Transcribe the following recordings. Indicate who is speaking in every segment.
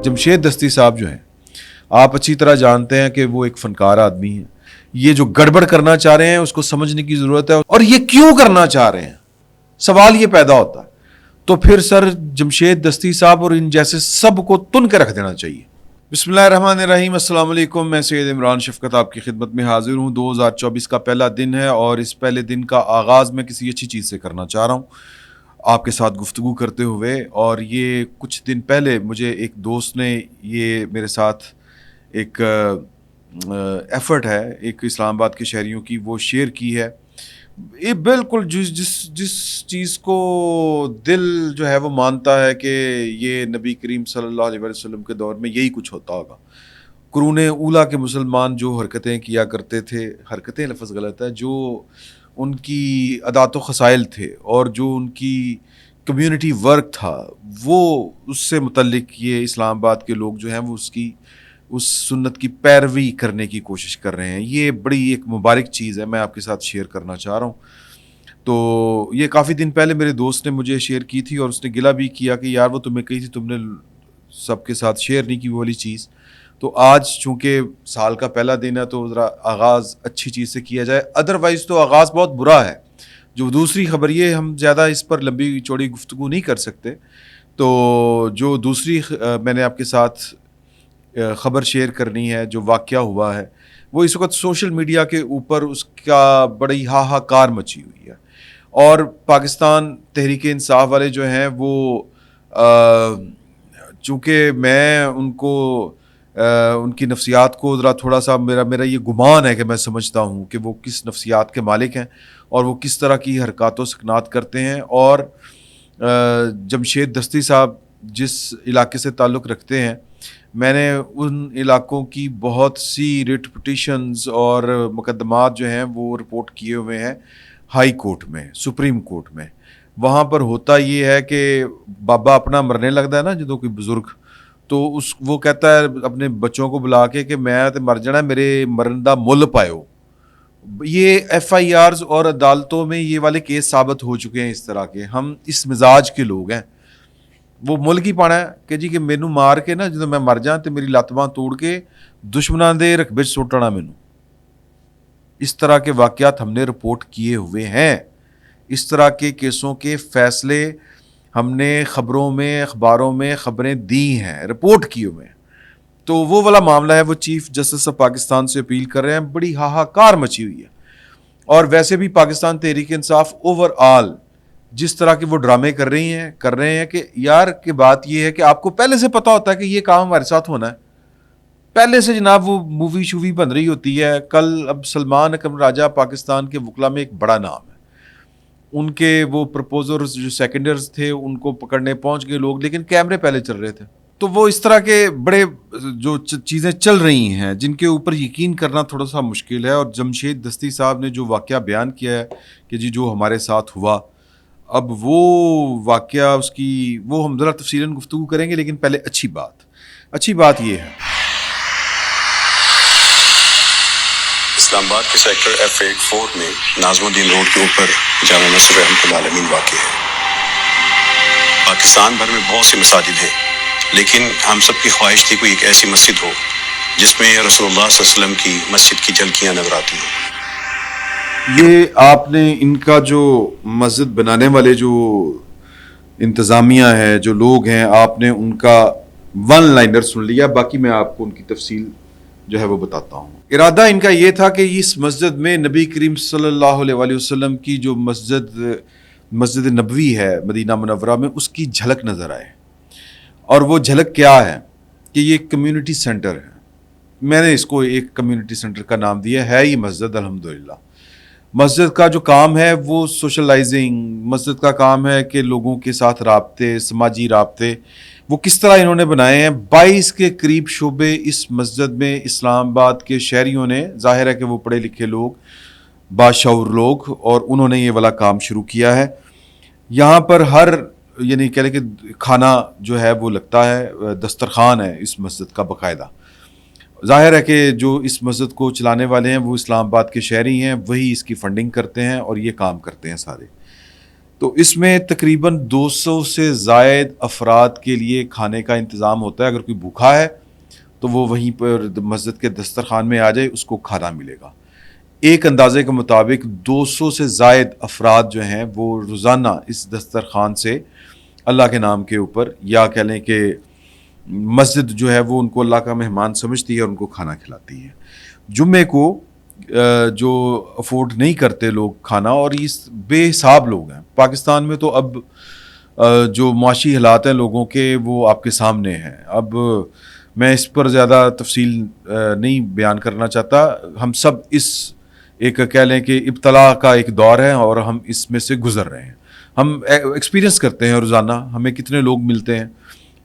Speaker 1: جمشید دستی صاحب جو ہیں، آپ اچھی طرح جانتے ہیں کہ وہ ایک فنکار آدمی ہیں. یہ جو گڑبڑ کرنا چاہ رہے ہیں اس کو سمجھنے کی ضرورت ہے، اور یہ کیوں کرنا چاہ رہے ہیں، سوال یہ پیدا ہوتا ہے. تو پھر سر جمشید دستی صاحب اور ان جیسے سب کو تن کے رکھ دینا چاہیے. بسم اللہ الرحمن الرحیم. السلام علیکم. میں سید عمران شفقت آپ کی خدمت میں حاضر ہوں. 2024 کا پہلا دن ہے اور اس پہلے دن کا آغاز میں کسی اچھی چیز سے کرنا چاہ رہا ہوں آپ کے ساتھ گفتگو کرتے ہوئے. اور یہ کچھ دن پہلے مجھے ایک دوست نے یہ میرے ساتھ ایک ایفرٹ ہے ایک اسلام آباد کے شہریوں کی، وہ شیئر کی ہے. یہ بالکل جس چیز کو دل جو ہے وہ مانتا ہے کہ یہ نبی کریم صلی اللہ علیہ وسلم کے دور میں یہی کچھ ہوتا ہوگا. قرون اولیٰ کے مسلمان جو حرکتیں کیا کرتے تھے، حرکتیں لفظ غلط ہے، جو ان کی عادات و خصائل تھے اور جو ان کی کمیونٹی ورک تھا، وہ اس سے متعلق یہ اسلام آباد کے لوگ جو ہیں وہ اس سنت کی پیروی کرنے کی کوشش کر رہے ہیں. یہ بڑی ایک مبارک چیز ہے، میں آپ کے ساتھ شیئر کرنا چاہ رہا ہوں. تو یہ کافی دن پہلے میرے دوست نے مجھے شیئر کی تھی اور اس نے گلہ بھی کیا کہ یار وہ تمہیں کہی تھی، تم نے سب کے ساتھ شیئر نہیں کی وہ والی چیز. تو آج چونکہ سال کا پہلا دن ہے تو ذرا آغاز اچھی چیز سے کیا جائے، ادروائز تو آغاز بہت برا ہے. جو دوسری خبر، یہ ہم زیادہ اس پر لمبی چوڑی گفتگو نہیں کر سکتے. تو جو دوسری میں نے آپ کے ساتھ خبر شیئر کرنی ہے، جو واقعہ ہوا ہے، وہ اس وقت سوشل میڈیا کے اوپر اس کا بڑی ہاہاکار مچی ہوئی ہے. اور پاکستان تحریک انصاف والے جو ہیں وہ چونکہ میں ان کو ان کی نفسیات کو ذرا تھوڑا سا میرا یہ گمان ہے کہ میں سمجھتا ہوں کہ وہ کس نفسیات کے مالک ہیں اور وہ کس طرح کی حرکات و سکنات کرتے ہیں. اور جمشید دستی صاحب جس علاقے سے تعلق رکھتے ہیں، میں نے ان علاقوں کی بہت سی ریٹ پٹیشنز اور مقدمات جو ہیں وہ رپورٹ کیے ہوئے ہیں ہائی کورٹ میں، سپریم کورٹ میں. وہاں پر ہوتا یہ ہے کہ بابا اپنا مرنے لگتا ہے نا جدوں کوئی بزرگ، تو وہ کہتا ہے اپنے بچوں کو بلا کے کہ میں تے مر جانا، میرے مرن دا مل پائیو. یہ ایف آئی آرز اور عدالتوں میں یہ والے کیس ثابت ہو چکے ہیں اس طرح کے. ہم اس مزاج کے لوگ ہیں. وہ ملک ہی پانا ہے کہ جی کہ مینوں مار کے نا جدوں میں مر جاں تے میری لت باں توڑ کے دشمناں دے رقبے سٹنا مینوں. اس طرح کے واقعات ہم نے رپورٹ کیے ہوئے ہیں. اس طرح کے کیسوں کے فیصلے ہم نے خبروں میں، اخباروں میں خبریں دی ہیں، رپورٹ کیے ہوئے ہیں. تو وہ والا معاملہ ہے، وہ چیف جسٹس آف پاکستان سے اپیل کر رہے ہیں. بڑی ہاہاکار مچی ہوئی ہے. اور ویسے بھی پاکستان تحریک انصاف اوور آل جس طرح کے وہ ڈرامے کر رہے ہیں کہ یار کہ بات یہ ہے کہ آپ کو پہلے سے پتا ہوتا ہے کہ یہ کام ہمارے ساتھ ہونا ہے. پہلے سے جناب وہ مووی شووی بن رہی ہوتی ہے. کل اب سلمان اکرم راجہ پاکستان کے وکلا میں ایک بڑا نام ہے، ان کے وہ پرپوزرز جو سیکنڈرز تھے ان کو پکڑنے پہنچ گئے لوگ، لیکن کیمرے پہلے چل رہے تھے. تو وہ اس طرح کے بڑے جو چیزیں چل رہی ہیں جن کے اوپر یقین کرنا تھوڑا سا مشکل ہے. اور جمشید دستی صاحب نے جو واقعہ بیان کیا ہے کہ جی جو ہمارے ساتھ ہوا، اب وہ واقعہ اس کی وہ ہم ذرا تفصیلاً گفتگو کریں گے. لیکن پہلے اچھی بات یہ ہے،
Speaker 2: اسلام آباد کے سیکٹر F84 میں ناظم الدین روڈ کے اوپر جامع مسجد رحمۃ اللہ علیہ واقع ہے. پاکستان بھر میں بہت سی مساجد ہیں، لیکن ہم سب کی خواہش تھی کوئی ایک ایسی مسجد ہو جس میں رسول اللہ صلی اللہ علیہ وسلم کی مسجد کی جھلکیاں نظر آتی ہیں.
Speaker 1: یہ آپ نے ان کا جو مسجد بنانے والے جو انتظامیہ ہے، جو لوگ ہیں، آپ نے ان کا ون لائنر سن لیا. باقی میں آپ کو ان کی تفصیل جو ہے وہ بتاتا ہوں. ارادہ ان کا یہ تھا کہ اس مسجد میں نبی کریم صلی اللہ علیہ وسلم کی جو مسجد نبوی ہے مدینہ منورہ میں، اس کی جھلک نظر آئے. اور وہ جھلک کیا ہے کہ یہ کمیونٹی سینٹر ہے. میں نے اس کو ایک کمیونٹی سینٹر کا نام دیا ہے یہ مسجد. الحمدللہ مسجد کا جو کام ہے وہ سوشلائزنگ، مسجد کا کام ہے کہ لوگوں کے ساتھ رابطے، سماجی رابطے وہ کس طرح انہوں نے بنائے ہیں. 22 کے قریب شعبے اس مسجد میں اسلام آباد کے شہریوں نے، ظاہر ہے کہ وہ پڑھے لکھے لوگ، باشعور لوگ، اور انہوں نے یہ والا کام شروع کیا ہے. یہاں پر یعنی کہہ لیں کہ کھانا جو ہے وہ لگتا ہے، دسترخوان ہے اس مسجد کا باقاعدہ. ظاہر ہے کہ جو اس مسجد کو چلانے والے ہیں وہ اسلام آباد کے شہری ہیں، وہی اس کی فنڈنگ کرتے ہیں اور یہ کام کرتے ہیں سارے. تو اس میں تقریباً 200 سے زائد افراد کے لیے کھانے کا انتظام ہوتا ہے. اگر کوئی بھوکا ہے تو وہ وہیں پر مسجد کے دسترخوان میں آ جائے, اس کو کھانا ملے گا. ایک اندازے کے مطابق 200 سے زائد افراد جو ہیں وہ روزانہ اس دسترخوان سے اللہ کے نام کے اوپر, یا کہہ لیں کہ مسجد جو ہے وہ ان کو اللہ کا مہمان سمجھتی ہے اور ان کو کھانا کھلاتی ہے. جمعے کو جو افورڈ نہیں کرتے لوگ کھانا, اور یہ بے حساب لوگ ہیں پاکستان میں, تو اب جو معاشی حالات ہیں لوگوں کے وہ آپ کے سامنے ہیں. اب میں اس پر زیادہ تفصیل نہیں بیان کرنا چاہتا. ہم سب اس ایک کہہ لیں کہ ابتلا کا ایک دور ہے اور ہم اس میں سے گزر رہے ہیں. ہم ایکسپیرینس کرتے ہیں روزانہ, ہمیں کتنے لوگ ملتے ہیں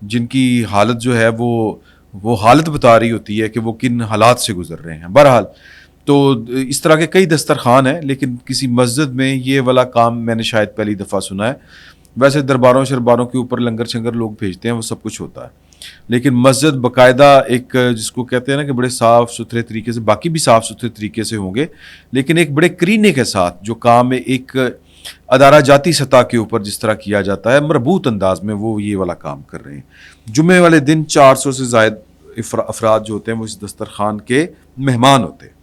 Speaker 1: جن کی حالت جو ہے وہ حالت بتا رہی ہوتی ہے کہ وہ کن حالات سے گزر رہے ہیں. بہرحال تو اس طرح کے کئی دسترخوان ہیں, لیکن کسی مسجد میں یہ والا کام میں نے شاید پہلی دفعہ سنا ہے. ویسے درباروں شرباروں کے اوپر لنگر چنگر لوگ بھیجتے ہیں, وہ سب کچھ ہوتا ہے, لیکن مسجد باقاعدہ ایک جس کو کہتے ہیں نا کہ بڑے صاف ستھرے طریقے سے, باقی بھی صاف ستھرے طریقے سے ہوں گے, لیکن ایک بڑے کرینے کے ساتھ جو کام ایک ادارہ جاتی سطح کے اوپر جس طرح کیا جاتا ہے مربوط انداز میں, وہ یہ والا کام کر رہے ہیں. جمعے والے دن 400 سے زائد افراد جو ہوتے ہیں وہ اس دسترخوان کے مہمان ہوتے ہیں.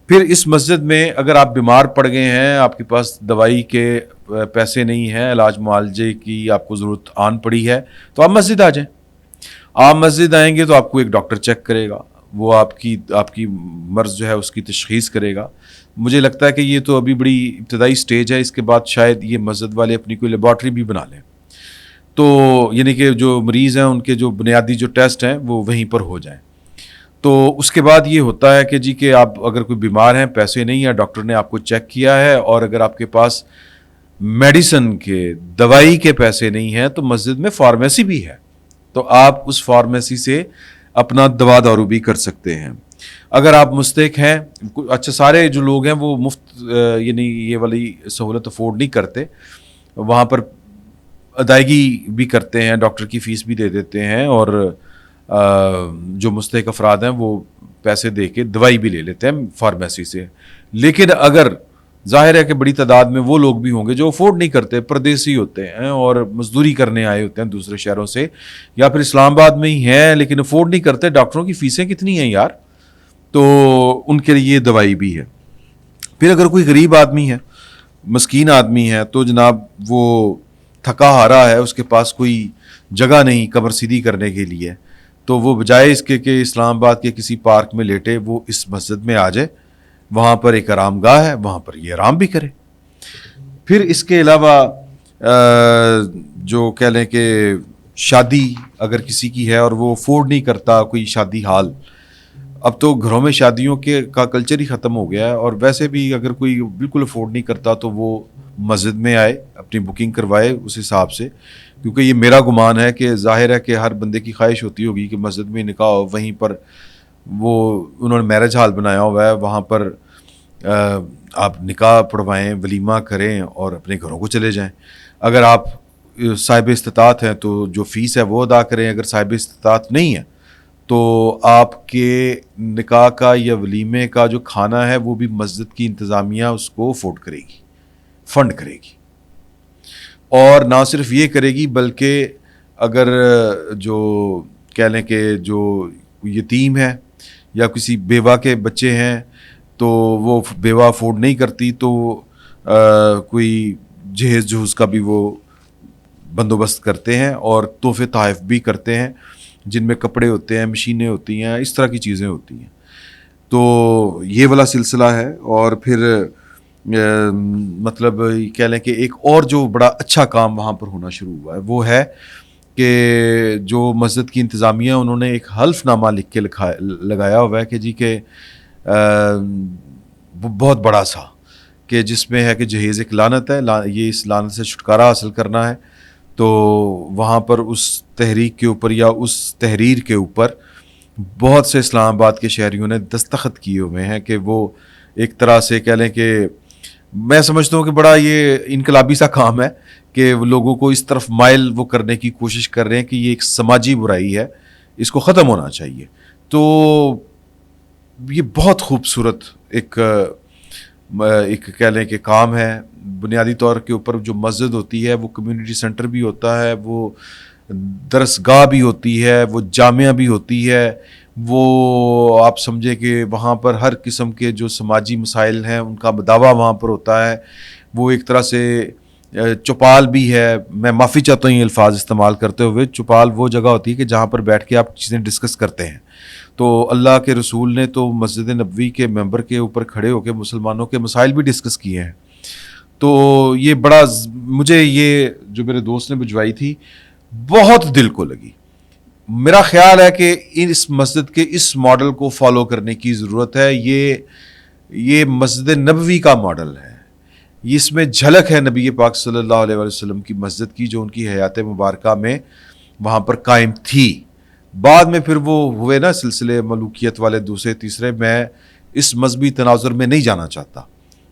Speaker 1: پھر اس مسجد میں اگر آپ بیمار پڑ گئے ہیں, آپ کے پاس دوائی کے پیسے نہیں ہیں, علاج معالجے کی آپ کو ضرورت آن پڑی ہے, تو آپ مسجد آ جائیں. آپ مسجد آئیں گے تو آپ کو ایک ڈاکٹر چیک کرے گا, وہ آپ کی مرض جو ہے اس کی تشخیص کرے گا. مجھے لگتا ہے کہ یہ تو ابھی بڑی ابتدائی سٹیج ہے, اس کے بعد شاید یہ مسجد والے اپنی کوئی لیبارٹری بھی بنا لیں, تو یعنی کہ جو مریض ہیں ان کے جو بنیادی جو ٹیسٹ ہیں وہ وہیں پر ہو جائیں. تو اس کے بعد یہ ہوتا ہے کہ جی کہ آپ اگر کوئی بیمار ہیں, پیسے نہیں ہیں, ڈاکٹر نے آپ کو چیک کیا ہے, اور اگر آپ کے پاس میڈیسن کے دوائی کے پیسے نہیں ہیں تو مسجد میں فارمیسی بھی ہے, تو آپ اس فارمیسی سے اپنا دوا دارو بھی کر سکتے ہیں. اگر آپ مستحق ہیں, اچھا سارے جو لوگ ہیں وہ مفت یعنی یہ والی سہولت افورڈ نہیں کرتے, وہاں پر ادائیگی بھی کرتے ہیں, ڈاکٹر کی فیس بھی دے دیتے ہیں, اور جو مستحق افراد ہیں وہ پیسے دے کے دوائی بھی لے لیتے ہیں فارمیسی سے. لیکن اگر ظاہر ہے کہ بڑی تعداد میں وہ لوگ بھی ہوں گے جو افورڈ نہیں کرتے, پردیسی ہوتے ہیں اور مزدوری کرنے آئے ہوتے ہیں دوسرے شہروں سے, یا پھر اسلام آباد میں ہی ہیں لیکن افورڈ نہیں کرتے. ڈاکٹروں کی فیسیں کتنی ہیں یار, تو ان کے لیے دوائی بھی ہے. پھر اگر کوئی غریب آدمی ہے, مسکین آدمی ہے, تو جناب وہ تھکا ہارا ہے, اس کے پاس کوئی جگہ نہیں کمر سیدھی کرنے کے لیے, تو وہ بجائے اس کے کہ اسلام آباد کے کسی پارک میں لیٹے, وہ اس مسجد میں آ جائے, وہاں پر ایک آرام گاہ ہے, وہاں پر یہ آرام بھی کرے. پھر اس کے علاوہ جو کہہ لیں کہ شادی اگر کسی کی ہے اور وہ افورڈ نہیں کرتا کوئی شادی ہال, اب تو گھروں میں شادیوں کا کلچر ہی ختم ہو گیا ہے, اور ویسے بھی اگر کوئی بالکل افورڈ نہیں کرتا تو وہ مسجد میں آئے, اپنی بکنگ کروائے اس حساب سے, کیونکہ یہ میرا گمان ہے کہ ظاہر ہے کہ ہر بندے کی خواہش ہوتی ہوگی کہ مسجد میں نکاح ہو, وہیں پر وہ انہوں نے میرج ہال بنایا ہوا ہے, وہاں پر آپ نکاح پڑھوائیں, ولیمہ کریں اور اپنے گھروں کو چلے جائیں. اگر آپ صاحب استطاعت ہیں تو جو فیس ہے وہ ادا کریں, اگر صاحب استطاعت نہیں ہے تو آپ کے نکاح کا یا ولیمے کا جو کھانا ہے وہ بھی مسجد کی انتظامیہ اس کو افورڈ کرے گی, فنڈ کرے گی. اور نہ صرف یہ کرے گی بلکہ اگر جو کہہ لیں کہ جو یتیم ہے یا کسی بیوہ کے بچے ہیں تو وہ بیوہ افورڈ نہیں کرتی, تو کوئی جہیز جہوز کا بھی وہ بندوبست کرتے ہیں, اور تحفے تحائف بھی کرتے ہیں جن میں کپڑے ہوتے ہیں, مشینیں ہوتی ہیں, اس طرح کی چیزیں ہوتی ہیں. تو یہ والا سلسلہ ہے. اور پھر مطلب کہہ لیں کہ ایک اور جو بڑا اچھا کام وہاں پر ہونا شروع ہوا ہے وہ ہے کہ جو مسجد کی انتظامیہ انہوں نے ایک حلف نامہ لکھ کے لگایا ہوا ہے کہ جی کہ بہت بڑا سا, کہ جس میں ہے کہ جہیز ایک لعنت ہے, یہ اس لعنت سے چھٹکارا حاصل کرنا ہے. تو وہاں پر اس تحریک کے اوپر یا اس تحریر کے اوپر بہت سے اسلام آباد کے شہریوں نے دستخط کیے ہوئے ہیں کہ وہ ایک طرح سے کہہ لیں کہ میں سمجھتا ہوں کہ بڑا یہ انقلابی سا کام ہے کہ وہ لوگوں کو اس طرف مائل وہ کرنے کی کوشش کر رہے ہیں کہ یہ ایک سماجی برائی ہے, اس کو ختم ہونا چاہیے. تو یہ بہت خوبصورت ایک ایک کہہ لیں کہ کام ہے. بنیادی طور کے اوپر جو مسجد ہوتی ہے وہ کمیونٹی سینٹر بھی ہوتا ہے, وہ درسگاہ بھی ہوتی ہے, وہ جامعہ بھی ہوتی ہے, وہ آپ سمجھے کہ وہاں پر ہر قسم کے جو سماجی مسائل ہیں ان کا دعویٰ وہاں پر ہوتا ہے. وہ ایک طرح سے چوپال بھی ہے, میں معافی چاہتا ہوں یہ الفاظ استعمال کرتے ہوئے. چوپال وہ جگہ ہوتی ہے کہ جہاں پر بیٹھ کے آپ چیزیں ڈسکس کرتے ہیں. تو اللہ کے رسول نے تو مسجد نبوی کے ممبر کے اوپر کھڑے ہو کے مسلمانوں کے مسائل بھی ڈسکس کیے ہیں. تو یہ بڑا مجھے یہ جو میرے دوست نے بھجوائی تھی بہت دل کو لگی. میرا خیال ہے کہ اس مسجد کے اس ماڈل کو فالو کرنے کی ضرورت ہے. یہ مسجد نبوی کا ماڈل ہے, اس میں جھلک ہے نبی پاک صلی اللہ علیہ وسلم کی مسجد کی جو ان کی حیات مبارکہ میں وہاں پر قائم تھی. بعد میں پھر وہ ہوئے نا سلسلے ملوکیت والے دوسرے تیسرے. میں اس مذہبی تناظر میں نہیں جانا چاہتا,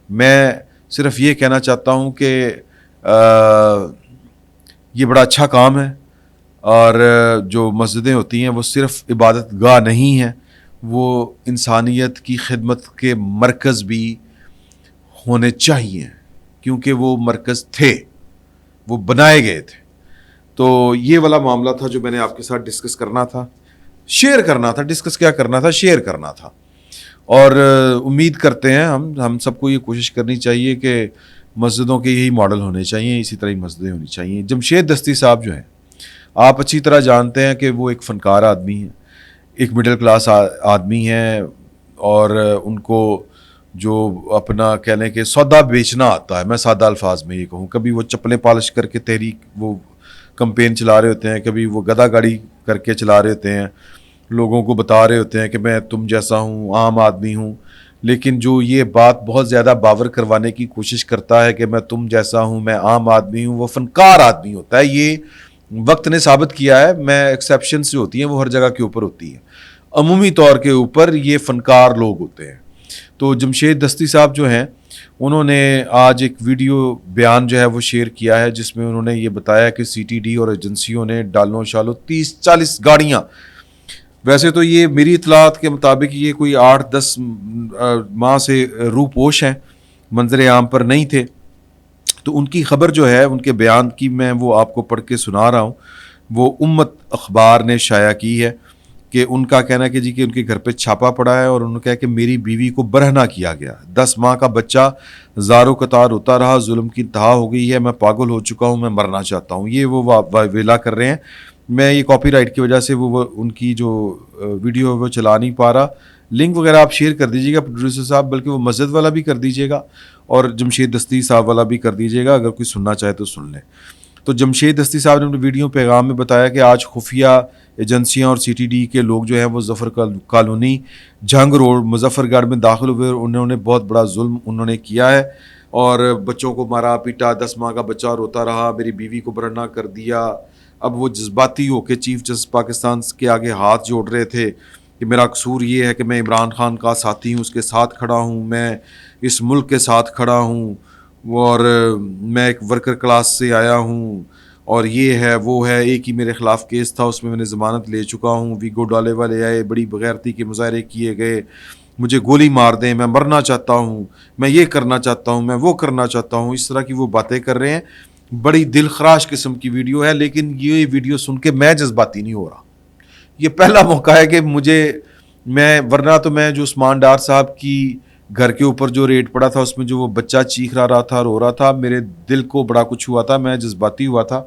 Speaker 1: میں صرف یہ کہنا چاہتا ہوں کہ یہ بڑا اچھا کام ہے. اور جو مسجدیں ہوتی ہیں وہ صرف عبادت گاہ نہیں ہیں, وہ انسانیت کی خدمت کے مرکز بھی ہونے چاہیے, کیونکہ وہ مرکز تھے, وہ بنائے گئے تھے. تو یہ والا معاملہ تھا جو میں نے آپ کے ساتھ ڈسکس کرنا تھا, شیئر کرنا تھا. ڈسکس کیا کرنا تھا, شیئر کرنا تھا. اور امید کرتے ہیں ہم سب کو یہ کوشش کرنی چاہیے کہ مسجدوں کے یہی ماڈل ہونے چاہیے, اسی طرح ہی مسجدیں ہونی چاہیے. جمشید دستی صاحب جو ہیں آپ اچھی طرح جانتے ہیں کہ وہ ایک فنکار آدمی ہیں, ایک مڈل کلاس آدمی ہیں, اور ان کو جو اپنا کہہ لیں کہ سودا بیچنا آتا ہے, میں سادہ الفاظ میں یہ کہوں. کبھی وہ چپلیں پالش کر کے تحریک وہ کمپین چلا رہے ہوتے ہیں, کبھی وہ گدھا گاڑی کر کے چلا رہے ہوتے ہیں, لوگوں کو بتا رہے ہوتے ہیں کہ میں تم جیسا ہوں, عام آدمی ہوں. لیکن جو یہ بات بہت زیادہ باور کروانے کی کوشش کرتا ہے کہ میں تم جیسا ہوں, میں عام آدمی ہوں, وہ فنکار آدمی ہوتا ہے. یہ وقت نے ثابت کیا ہے. میں ایکسیپشنز جو ہوتی ہیں وہ ہر جگہ کے اوپر ہوتی ہیں, عمومی طور کے اوپر یہ فنکار لوگ ہوتے ہیں. تو جمشید دستی صاحب جو ہیں انہوں نے آج ایک ویڈیو بیان جو ہے وہ شیئر کیا ہے, جس میں انہوں نے یہ بتایا کہ سی ٹی ڈی اور ایجنسیوں نے ڈالو شالو 30-40 گاڑیاں, ویسے تو یہ میری اطلاعات کے مطابق یہ کوئی 8-10 ماہ سے روپوش ہیں, منظر عام پر نہیں تھے. تو ان کی خبر جو ہے ان کے بیان کی میں وہ آپ کو پڑھ کے سنا رہا ہوں. وہ امت اخبار نے شائع کی ہے کہ ان کا کہنا ہے کہ جی کہ ان کے گھر پہ چھاپا پڑا ہے, اور انہوں نے کہا کہ میری بیوی کو برہنہ کیا گیا, 10 ماہ کا بچہ زارو قطار ہوتا رہا, ظلم کی انتہا ہو گئی ہے, میں پاگل ہو چکا ہوں, میں مرنا چاہتا ہوں. یہ وہ ویلا کر رہے ہیں. میں یہ کاپی رائٹ کی وجہ سے وہ ان کی جو ویڈیو ہے وہ چلا نہیں پا رہا. لنک وغیرہ آپ شیئر کر دیجیے گا پروڈیوسر صاحب, بلکہ وہ مسجد والا بھی کر دیجیے گا اور جمشید دستی صاحب والا بھی کر دیجیے گا, اگر کوئی سننا چاہے تو سن لیں. تو جمشید دستی صاحب نے اپنے ویڈیو پیغام میں بتایا کہ آج خفیہ ایجنسیاں اور سی ٹی ڈی کے لوگ جو ہیں وہ ظفر کالونی جھنگ روڈ مظفر گڑھ میں داخل ہوئے. انہوں نے بہت بڑا ظلم انہوں نے کیا ہے, اور بچوں کو مارا پیٹا, 10 ماہ کا بچہ روتا رہا, میری بیوی کو برہنہ کر دیا. اب وہ جذباتی ہو کے چیف جسٹس پاکستان کے آگے ہاتھ جوڑ رہے تھے کہ میرا قصور یہ ہے کہ میں عمران خان کا ساتھی ہوں, اس کے ساتھ کھڑا ہوں, میں اس ملک کے ساتھ کھڑا ہوں, اور میں ایک ورکر کلاس سے آیا ہوں, اور یہ ہے وہ ہے. ایک ہی میرے خلاف کیس تھا, اس میں میں نے ضمانت لے چکا ہوں. ویگو ڈالے والے آئے, بڑی بغیرتی کے مظاہرے کیے گئے, مجھے گولی مار دیں, میں مرنا چاہتا ہوں, میں یہ کرنا چاہتا ہوں, میں وہ کرنا چاہتا ہوں. اس طرح کی وہ باتیں کر رہے ہیں. بڑی دل خراش قسم کی ویڈیو ہے, لیکن یہ ویڈیو سن کے میں جذباتی نہیں ہو رہا. یہ پہلا موقع ہے کہ ورنہ تو میں جو عثمان ڈار صاحب کی گھر کے اوپر جو ریٹ پڑا تھا اس میں جو وہ بچہ چیخ رہا تھا, رو رہا تھا, میرے دل کو بڑا کچھ ہوا تھا, میں جذباتی ہوا تھا.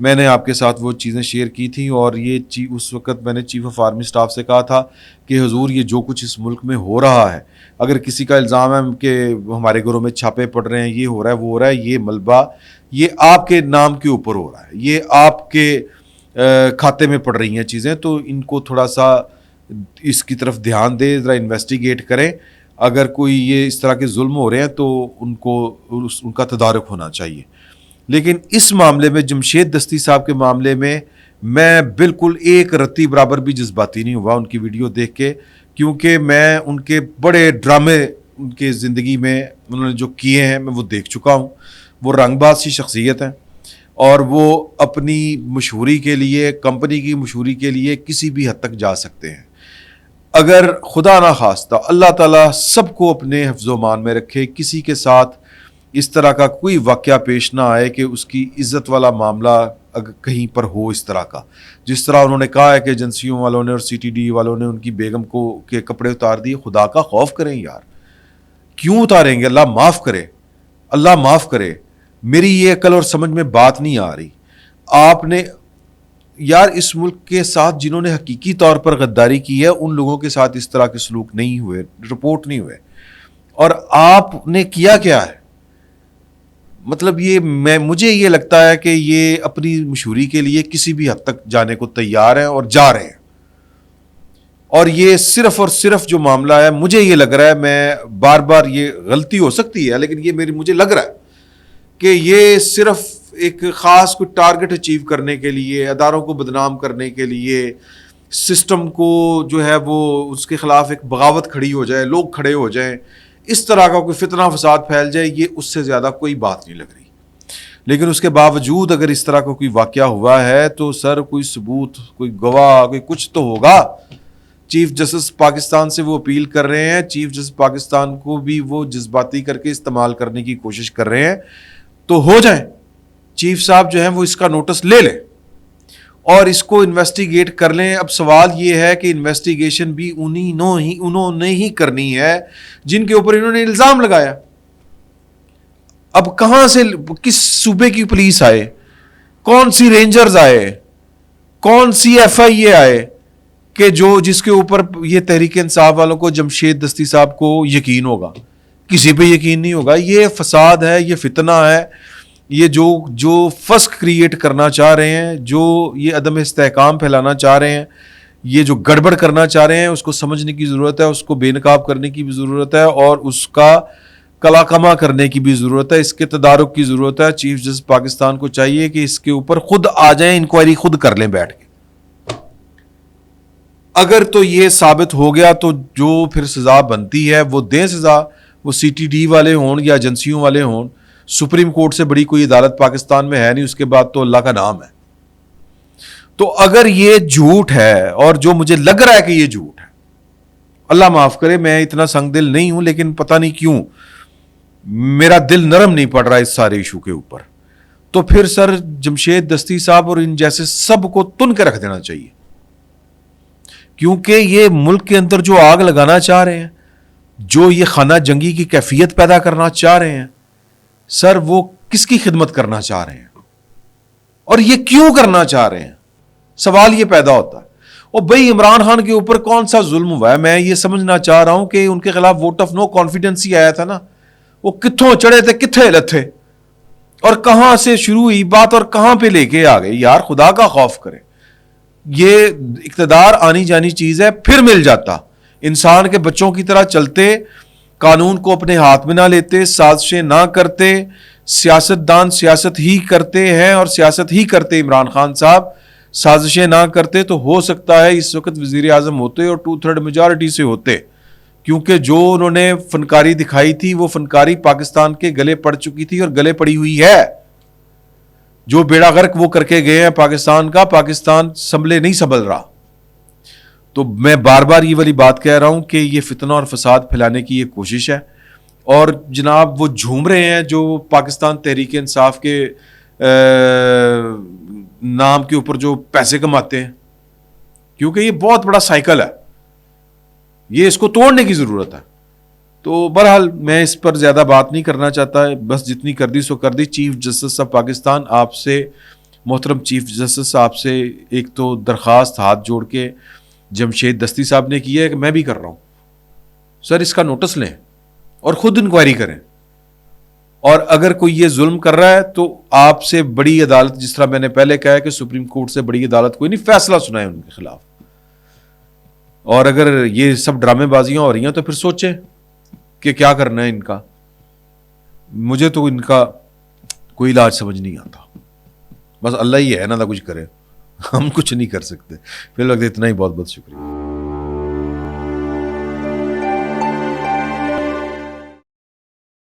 Speaker 1: میں نے آپ کے ساتھ وہ چیزیں شیئر کی تھیں, اور یہ اس وقت میں نے چیف آف آرمی سٹاف سے کہا تھا کہ حضور یہ جو کچھ اس ملک میں ہو رہا ہے, اگر کسی کا الزام ہے کہ ہمارے گھروں میں چھاپے پڑ رہے ہیں, یہ ہو رہا ہے, وہ ہو رہا ہے, یہ ملبہ یہ آپ کے نام کے اوپر ہو رہا ہے, یہ آپ کے کھاتے میں پڑ رہی ہیں چیزیں, تو ان کو تھوڑا سا اس کی طرف دھیان دے, ذرا انویسٹیگیٹ کریں. اگر کوئی یہ اس طرح کے ظلم ہو رہے ہیں تو ان کا تدارک ہونا چاہیے. لیکن اس معاملے میں جمشید دستی صاحب کے معاملے میں میں بالکل ایک رتی برابر بھی جذباتی نہیں ہوا ان کی ویڈیو دیکھ کے, کیونکہ میں ان کے بڑے ڈرامے ان کے زندگی میں انہوں نے جو کیے ہیں میں وہ دیکھ چکا ہوں. وہ رنگ باز سی شخصیت ہیں, اور وہ اپنی مشہوری کے لیے, کمپنی کی مشہوری کے لیے کسی بھی حد تک جا سکتے ہیں. اگر خدا نہ خواستہ اللہ تعالیٰ سب کو اپنے حفظ و امان میں رکھے، کسی کے ساتھ اس طرح کا کوئی واقعہ پیش نہ آئے کہ اس کی عزت والا معاملہ اگر کہیں پر ہو اس طرح کا، جس طرح انہوں نے کہا ہے کہ ایجنسیوں والوں نے اور سی ٹی ڈی والوں نے ان کی بیگم کو کے کپڑے اتار دیے. خدا کا خوف کریں یار، کیوں اتاریں گے؟ اللہ معاف کرے، اللہ معاف کرے. میری یہ عقل اور سمجھ میں بات نہیں آ رہی. آپ نے یار اس ملک کے ساتھ جنہوں نے حقیقی طور پر غداری کی ہے ان لوگوں کے ساتھ اس طرح کے سلوک نہیں ہوئے، رپورٹ نہیں ہوئے، اور آپ نے کیا کیا ہے؟ مطلب یہ مجھے یہ لگتا ہے کہ یہ اپنی مشہوری کے لیے کسی بھی حد تک جانے کو تیار ہیں اور جا رہے ہیں. اور یہ صرف اور صرف جو معاملہ ہے، مجھے یہ لگ رہا ہے، میں بار بار یہ غلطی ہو سکتی ہے لیکن یہ مجھے لگ رہا ہے کہ یہ صرف ایک خاص کوئی ٹارگٹ اچیو کرنے کے لیے، اداروں کو بدنام کرنے کے لیے، سسٹم کو جو ہے وہ اس کے خلاف ایک بغاوت کھڑی ہو جائے، لوگ کھڑے ہو جائیں، اس طرح کا کوئی فتنہ فساد پھیل جائے، یہ اس سے زیادہ کوئی بات نہیں لگ رہی. لیکن اس کے باوجود اگر اس طرح کا کوئی واقعہ ہوا ہے تو سر کوئی ثبوت، کوئی گواہ، کوئی کچھ تو ہوگا. چیف جسٹس پاکستان سے وہ اپیل کر رہے ہیں، چیف جسٹس پاکستان کو بھی وہ جذباتی کر کے استعمال کرنے کی کوشش کر رہے ہیں، تو ہو جائیں. چیف صاحب جو ہیں وہ اس کا نوٹس لے لیں اور اس کو انویسٹیگیٹ کر لیں. اب سوال یہ ہے کہ انویسٹیگیشن بھی انہوں نے ہی کرنی ہے جن کے اوپر انہوں نے الزام لگایا. اب کہاں سے، کس صوبے کی پولیس آئے، کون سی رینجرز آئے، کون سی ایف آئی اے آئے کہ جس کے اوپر یہ تحریک انصاف والوں کو، جمشید دستی صاحب کو یقین ہوگا؟ کسی پہ یقین نہیں ہوگا. یہ فساد ہے، یہ فتنہ ہے، یہ جو فسق کریٹ کرنا چاہ رہے ہیں، جو یہ عدم استحکام پھیلانا چاہ رہے ہیں، یہ جو گڑبڑ کرنا چاہ رہے ہیں، اس کو سمجھنے کی ضرورت ہے، اس کو بے نقاب کرنے کی بھی ضرورت ہے اور اس کا کلا کما کرنے کی بھی ضرورت ہے. اس کے تدارک کی ضرورت ہے. چیف جسٹس پاکستان کو چاہیے کہ اس کے اوپر خود آ جائیں، انکوائری خود کر لیں بیٹھ کے. اگر تو یہ ثابت ہو گیا تو جو پھر سزا بنتی ہے وہ دیں سزا، وہ سی ٹی ڈی والے ہوں یا ایجنسیوں والے ہوں. سپریم کورٹ سے بڑی کوئی عدالت پاکستان میں ہے نہیں، اس کے بعد تو اللہ کا نام ہے. تو اگر یہ جھوٹ ہے، اور جو مجھے لگ رہا ہے کہ یہ جھوٹ ہے، اللہ معاف کرے میں اتنا سنگ دل نہیں ہوں لیکن پتہ نہیں کیوں میرا دل نرم نہیں پڑ رہا اس سارے ایشو کے اوپر، تو پھر سر جمشید دستی صاحب اور ان جیسے سب کو تن کے رکھ دینا چاہیے. کیونکہ یہ ملک کے اندر جو آگ لگانا چاہ رہے ہیں، جو یہ خانہ جنگی کی کیفیت پیدا کرنا چاہ رہے ہیں، سر وہ کس کی خدمت کرنا چاہ رہے ہیں اور یہ کیوں کرنا چاہ رہے ہیں؟ سوال یہ پیدا ہوتا ہے. اور بھائی عمران خان کے اوپر کون سا ظلم ہوا ہے؟ میں یہ سمجھنا چاہ رہا ہوں کہ ان کے خلاف ووٹ آف نو کانفیڈنس ہی آیا تھا نا، وہ کتھوں چڑھے تھے، کتھے لتھے، اور کہاں سے شروع ہوئی بات اور کہاں پہ لے کے آ گئے. یار خدا کا خوف کرے. یہ اقتدار آنی جانی چیز ہے، پھر مل جاتا. انسان کے بچوں کی طرح چلتے، قانون کو اپنے ہاتھ میں نہ لیتے، سازشیں نہ کرتے. سیاست دان سیاست ہی کرتے ہیں اور سیاست ہی کرتے. عمران خان صاحب سازشیں نہ کرتے تو ہو سکتا ہے اس وقت وزیر اعظم ہوتے اور 2/3 میجارٹی سے ہوتے، کیونکہ جو انہوں نے فنکاری دکھائی تھی وہ فنکاری پاکستان کے گلے پڑ چکی تھی اور گلے پڑی ہوئی ہے. جو بیڑا غرق وہ کر کے گئے ہیں پاکستان کا، پاکستان سنبھلے نہیں سنبھل رہا. تو میں بار بار یہ والی بات کہہ رہا ہوں کہ یہ فتنہ اور فساد پھیلانے کی یہ کوشش ہے. اور جناب وہ جھوم رہے ہیں جو پاکستان تحریک انصاف کے نام کے اوپر جو پیسے کماتے ہیں، کیونکہ یہ بہت بڑا سائیکل ہے، یہ اس کو توڑنے کی ضرورت ہے. تو بہرحال میں اس پر زیادہ بات نہیں کرنا چاہتا ہے، بس جتنی کر دی سو کر دی. چیف جسٹس آف پاکستان، آپ سے، محترم چیف جسٹس، آپ سے ایک تو درخواست ہاتھ جوڑ کے جمشید دستی صاحب نے کی ہے کہ میں بھی کر رہا ہوں، سر اس کا نوٹس لیں اور خود انکوائری کریں. اور اگر کوئی یہ ظلم کر رہا ہے تو آپ سے بڑی عدالت، جس طرح میں نے پہلے کہا کہ سپریم کورٹ سے بڑی عدالت کوئی نہیں، فیصلہ سنائے ان کے خلاف. اور اگر یہ سب ڈرامے بازیاں ہو رہی ہیں تو پھر سوچیں کہ کیا کرنا ہے ان کا. مجھے تو ان کا کوئی علاج سمجھ نہیں آتا. بس اللہ ہی ہے نا، نہ کچھ کرے، ہم کچھ نہیں کر سکتے. فی الوقت اتنا ہی. بہت بہت شکریہ.